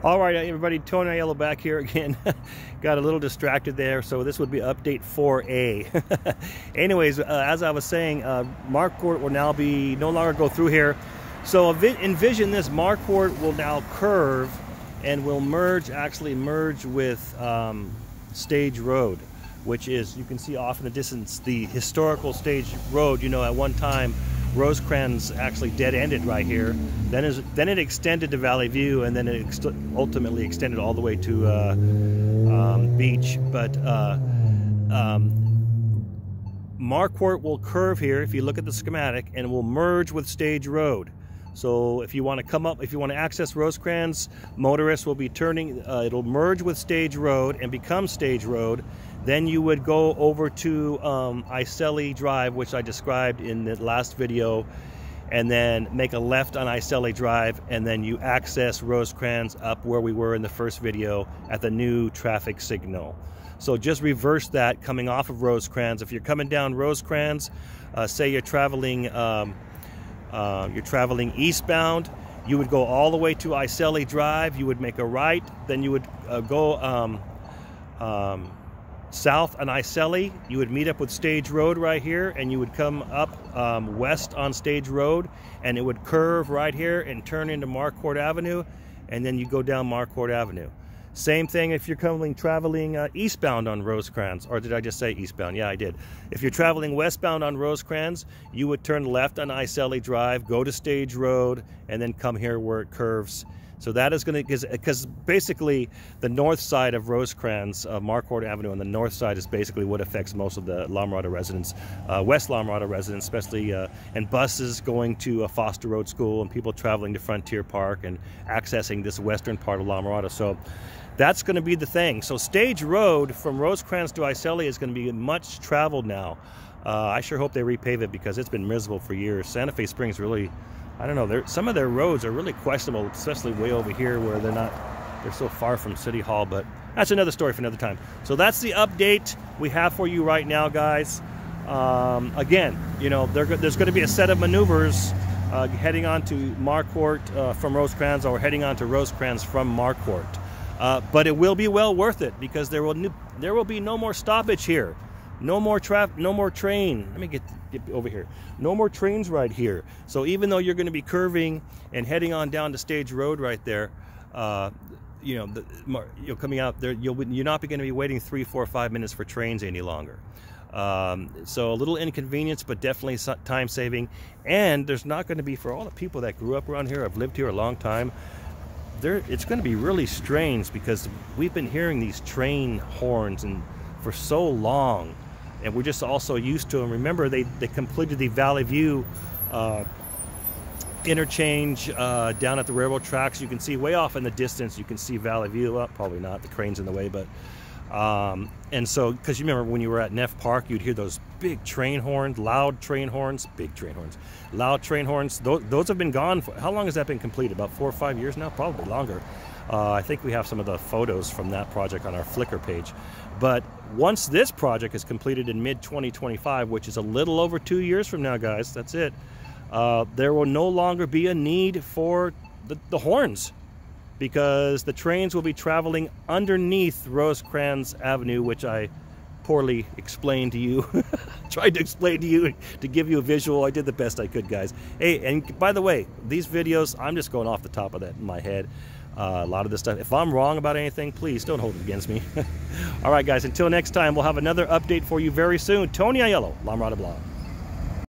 All right, everybody, Tony Yellow back here again. Got a little distracted there, so this would be update 4A. Anyways, as I was saying, Marquardt will now be no longer go through here. So envision this: Marquardt will now curve and will actually merge with Stage Road, which is, you can see off in the distance, the historical Stage Road. You know, at one time Rosecrans actually dead-ended right here. Then it extended to Valley View, and then it ultimately extended all the way to Beach. But Marquardt will curve here, if you look at the schematic, and will merge with Stage Road. So if you want to come up, if you want to access Rosecrans, motorists will be turning, it'll merge with Stage Road and become Stage Road. Then you would go over to Iselli Drive, which I described in the last video, and then make a left on Iselli Drive, and then you access Rosecrans up where we were in the first video at the new traffic signal. So just reverse that coming off of Rosecrans. If you're coming down Rosecrans, say you're traveling eastbound, you would go all the way to Iselli Drive, you would make a right, then you would go south on Iselli, you would meet up with Stage Road right here, and you would come up west on Stage Road, and it would curve right here and turn into Marquardt Avenue, and then you go down Marquardt Avenue. Same thing if you're traveling eastbound on Rosecrans, or did I just say eastbound? Yeah, I did. If you're traveling westbound on Rosecrans, you would turn left on Iselli Drive, go to Stage Road, and then come here where it curves. So that is going to, because basically the north side of Rosecrans, Marquardt Avenue on the north side, is basically what affects most of the La Mirada residents, West La Mirada residents, especially, and buses going to Foster Road School and people traveling to Frontier Park and accessing this western part of La Mirada. So that's going to be the thing. So Stage Road from Rosecrans to Iselli is going to be much traveled now. I sure hope they repave it, because it's been miserable for years. Santa Fe Springs really, I don't know, some of their roads are really questionable, especially way over here where they're so far from City Hall, but that's another story for another time. So that's the update we have for you right now, guys. Again, you know, there's going to be a set of maneuvers heading on to Marquardt from Rosecrans, or heading on to Rosecrans from Marquardt. But it will be well worth it, because there will be no more stoppage here. No more train. Let me get over here. No more trains right here. So even though you're going to be curving and heading on down to Stage Road right there, you know, you're coming out there, you're not going to be waiting 3, 4, 5 minutes for trains any longer. So a little inconvenience, but definitely time saving. And there's not going to be, for all the people that grew up around here, have lived here a long time, it's going to be really strange, because we've been hearing these train horns for so long, and we're just also used to them. Remember, they completed the Valley View interchange down at the railroad tracks. You can see way off in the distance, you can see Valley View. Well, probably not, the crane's in the way, but and so, because you remember when you were at Neff Park, you'd hear those big train horns, loud train horns, big train horns, loud train horns. Those have been gone for, how long has that been completed? About 4 or 5 years now? Probably longer. I think we have some of the photos from that project on our Flickr page. But once this project is completed in mid-2025, which is a little over 2 years from now, guys, that's it, there will no longer be a need for the horns, because the trains will be traveling underneath Rosecrans Avenue, which I poorly explained to you. Tried to explain to you, to give you a visual. I did the best I could, guys. Hey, and by the way, these videos, I'm just going off the top of that in my head. A lot of this stuff, if I'm wrong about anything, please don't hold it against me. All right, guys, until next time, we'll have another update for you very soon. Tony Aiello, La Mirada Blog.